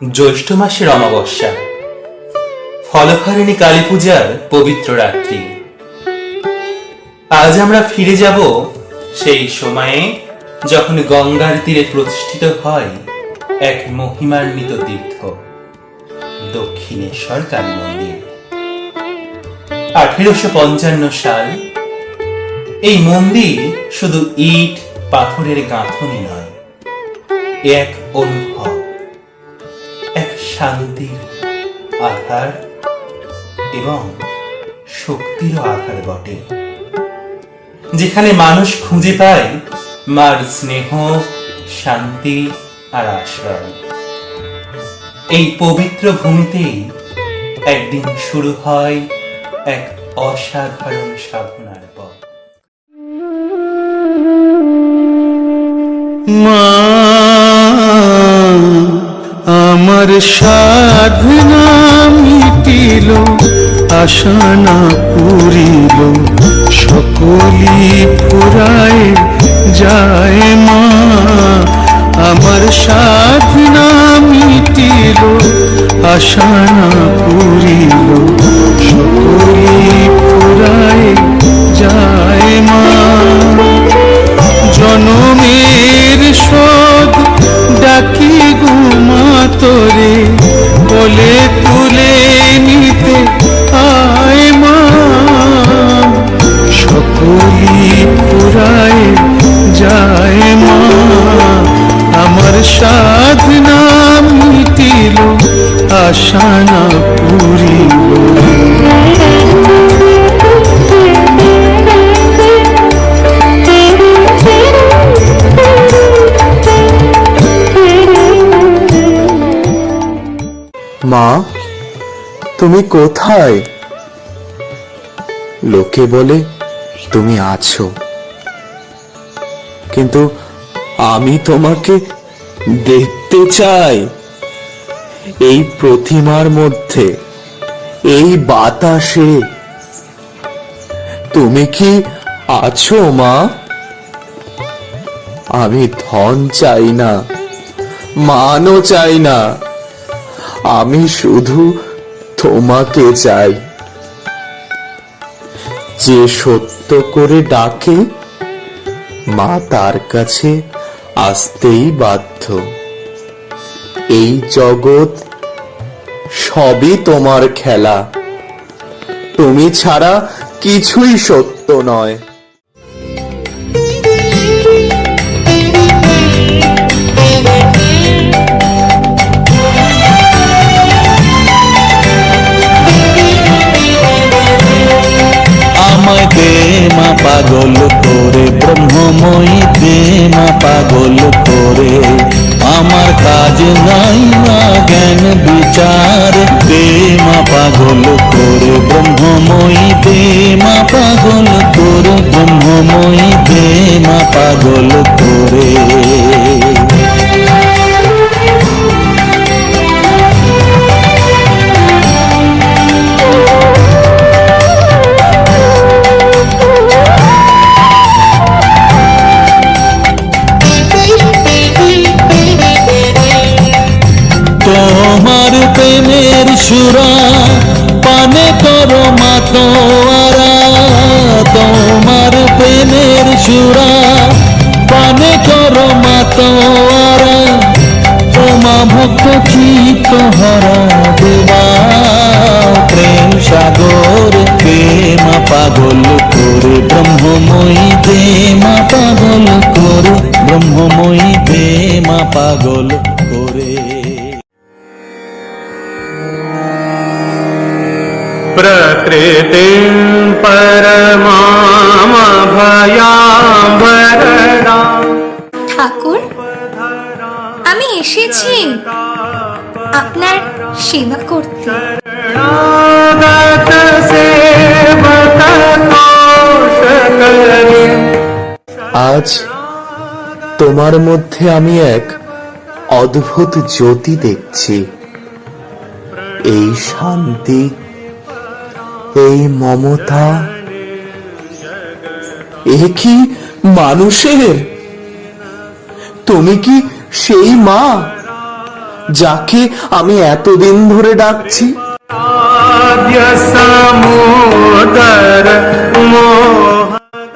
জ্যৈষ্ঠ মাসের অমাবস্যা, ফলহারিণী কালী পূজার পবিত্র রাত্রি। আজ আমরা ফিরে যাব সেই সময়ে যখন গঙ্গার তীরে প্রতিষ্ঠিত হয় এক মহিমান্বিত তীর্থ, দক্ষিণেশ্বর কালী মন্দির। 1855 সাল। এই মন্দির শুধু ইট পাথরের গাঁথনি নয়, এক অনুভব, এক শান্তির আধার এবং শক্তির আধার বটে, যেখানে মানুষ খুঁজে পায় মার স্নেহ, শান্তি আর আশ্রয়। এই পবিত্র ভূমিতেই একদিন শুরু হয় এক অসাধারণ সাধনার পথ। মা, আমার সাধনা মিটিল, আশা না পুরিল, সকলি ফুরায় যায় মা। আমার সাধনা মিটিল, আশা না পুরিল, সকলি ফুরায় যায় মা। জনমের শোধ ডাকি গুমা তোরে, বলে তুলে নিতে আয় মা। সকলি পুরায় যায় মা, আমার সাধনা মিটিল, আশা না পুরিল। মা, তুমি কোথায়? লোকে বলে তুমি আছো, কিন্তু আমি তোমাকে দেখতে চাই। এই প্রতিমার মধ্যে, এই বাতাসে তুমি কি আছো মা? আমি ধন চাই না, মানও চাই না, আমি শুধু তোমাকে চাই। যে সত্য করে ডাকে, মা তার কাছে আসতেই বাধ্য। এই জগৎ সবই তোমার খেলা, তুমি ছাড়া কিছুই সত্য নয়। আমায় দে মা পাগল করে, ব্রহ্মময়ী দে মা পাগল করে। আমার কাজ নাই না জ্ঞান বিচার, দে মা পাগল করে, ব্রহ্মময়ী দে মা পাগল করে, ব্রহ্মময়ী দে মা পাগল করে। তোমার প্রেমের সুরা পানে করো মাতোয়ারা, তোমার প্রেমের সুরা পানে করো মাতোয়ারা। তোমা ভক্ত চিত্ত হরা দেবা, প্রেম সাগর প্রেম পাগল করে, ব্রহ্মময়ী প্রেম পাগল করে, ব্রহ্মময়ী প্রেম পাগল করে। प्रकृतिं परमामभयाम्बरदा। ঠাকুর, আমি এসেছি আপনার সেবা করতে। আজ তোমার মধ্যে আমি এক অদ্ভুত জ্যোতি দেখছি। এই শান্তি, এই মমতা, এ কি মানুষের? তুমি কি সেই মা যাকে আমি এতদিন ধরে ডাকছি?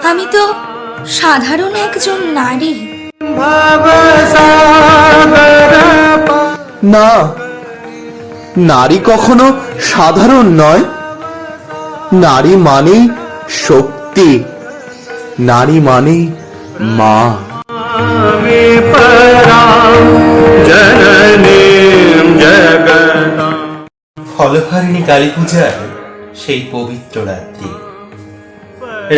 আমি তো সাধারণ একজন নারী। না, নারী কখনো সাধারণ নয়। নারী মানেই শক্তি, নারী মানেই মা। ফলহারিণী কালী পূজার সেই পবিত্র রাত্রি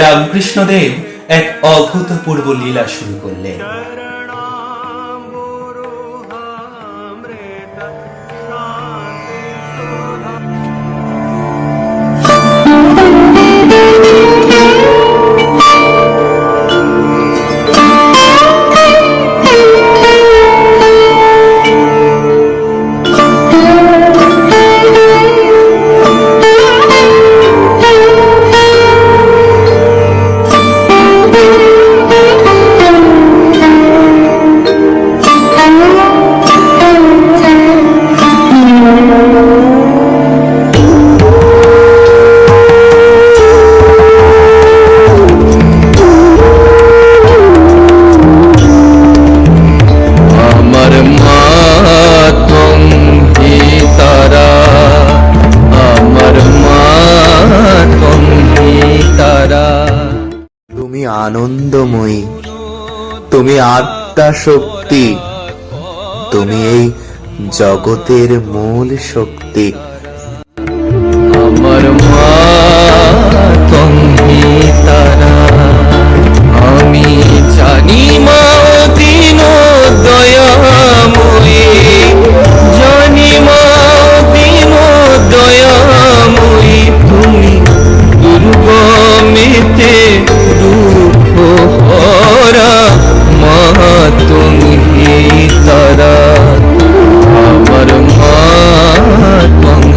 রামকৃষ্ণদেব এক অভূতপূর্ব লীলা শুরু করলেন। আমার মা তুমি তারা, আমার মা তুমি তারা। তুমি আনন্দময়ী, তুমি আত্মা শক্তি, তুমি এই জগতের মূল শক্তি। আমার মা তুমি তারা, আমি জানি মা দিন দয়াময়ী, জানি মা দিন দয়াময়ী। তুমি দুর্গমেতে দুঃখ হরা, মা তুমি তারা, আমার মা তুমি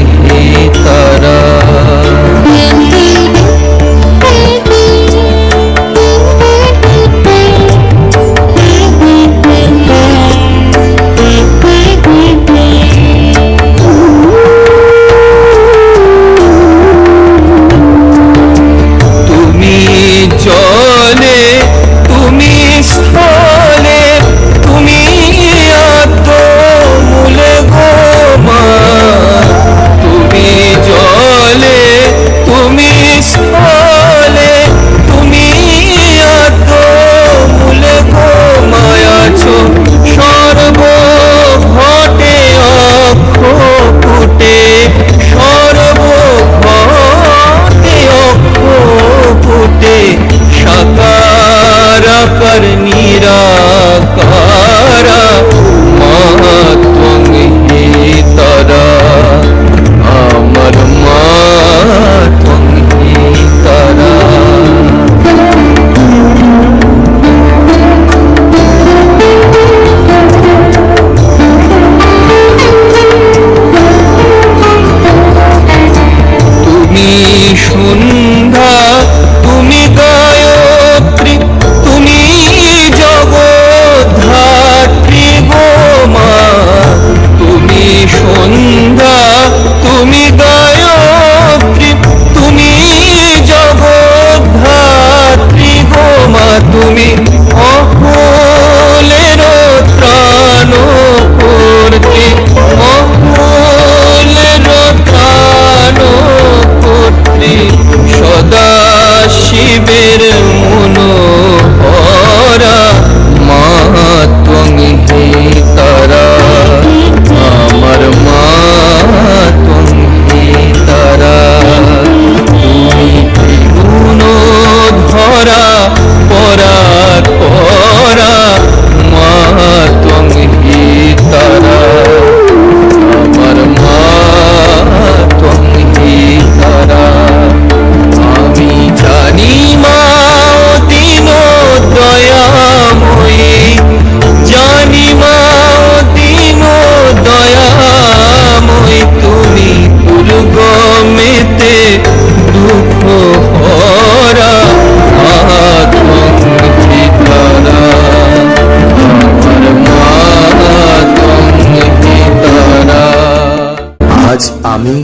আজ আমি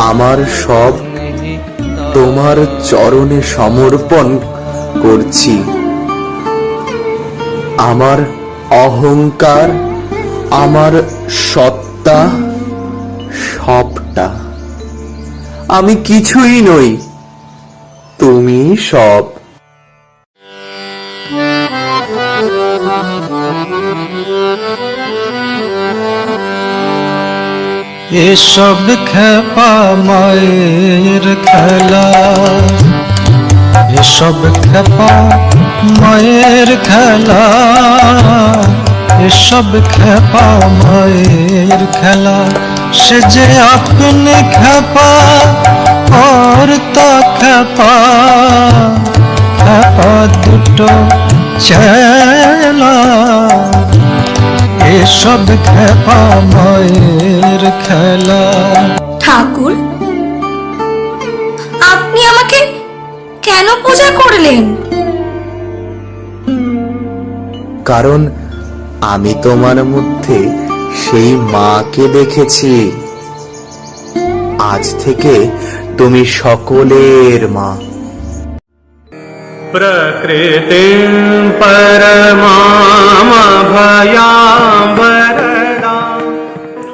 আমার সব তোমার চরণে সমর্পণ করছি। আমার অহংকার, আমার সত্তা, সবটা। আমি কিছুই নই, তুমি সব। এসব খেপা মায়ের খেলা, এসব খেপা মায়ের খেলা, এসব খেপা মায়ের খেলা। সে যে আপনি খেপা और তা খেপা, খেপা দুটো চেলা। এসব খেপা মায়ের খেলা। ঠাকুর, আপনি আমাকে কেন পূজা করলেন? কারণ আমি তোমার মধ্যে সেই মাকে দেখেছি। আজ থেকে তুমি সকলের মা। प्रकृतिं परमामभयां वरदां।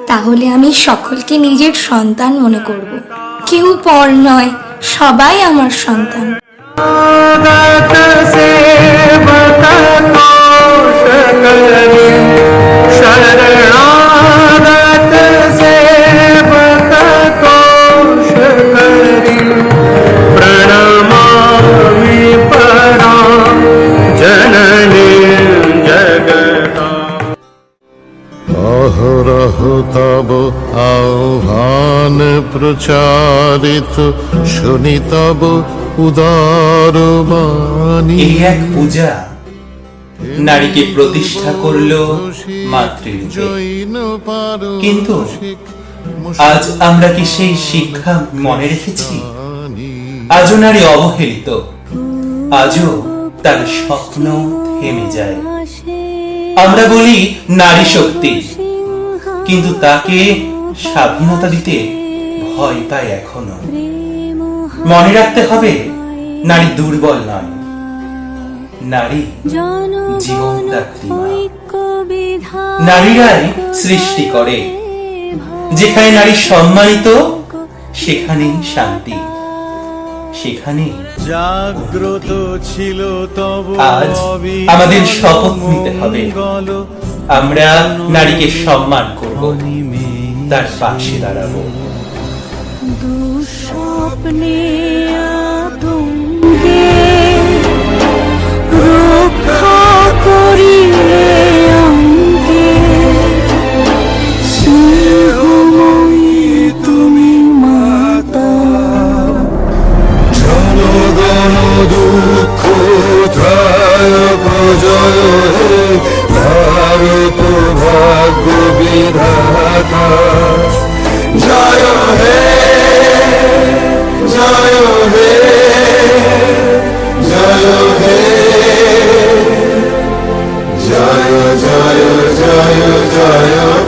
তাহলে আমি সকলকে নিজের সন্তান মনে করব। কেউ পর নয়, সবাই আমার সন্তান। गत सेवक तोषकरि, शरणागत सेवक तोषकरि, प्रणमामि परां जननीं जगतां। অহরহ তব আহ্বান প্রচারিত, শুনি তব উদার বাণী। এই এক পূজা নারীকে প্রতিষ্ঠা করলো মাতৃরূপে। কিন্তু আজ আমরা কি সেই শিক্ষা মনে রেখেছি? আজও নারী অবহেলিত, আজও তার স্বপ্ন থেমে যায়। আমরা বলি নারী শক্তি, কিন্তু তাকে স্বাধীনতা দিতে ভয় পায় এখনো। মনে রাখতে হবে, নারী দুর্বল নয়, নারী জীবনদাত্রী মা। নারীরাই সৃষ্টি করে। যেখানে নারী সম্মানিত, সেখানেই শান্তি, সেখানেই জাগ্রত ছিল তব আজ আমাদের শপথ নিতে হবে, আমরা নারীকে সম্মান করব, তার পাশে দাঁড়াবো। দুঃস্বপ্নে আতঙ্কে রক্ষা করিলে অঙ্কে, স্নেহময়ী তুমি মাতা। জনগণ দুঃখ ত্রায়ক জয় হে, ভারত ভাগ্য বিধাতা। জয় হে, জয় হে, জয় হে, জয় জয় জয় জয়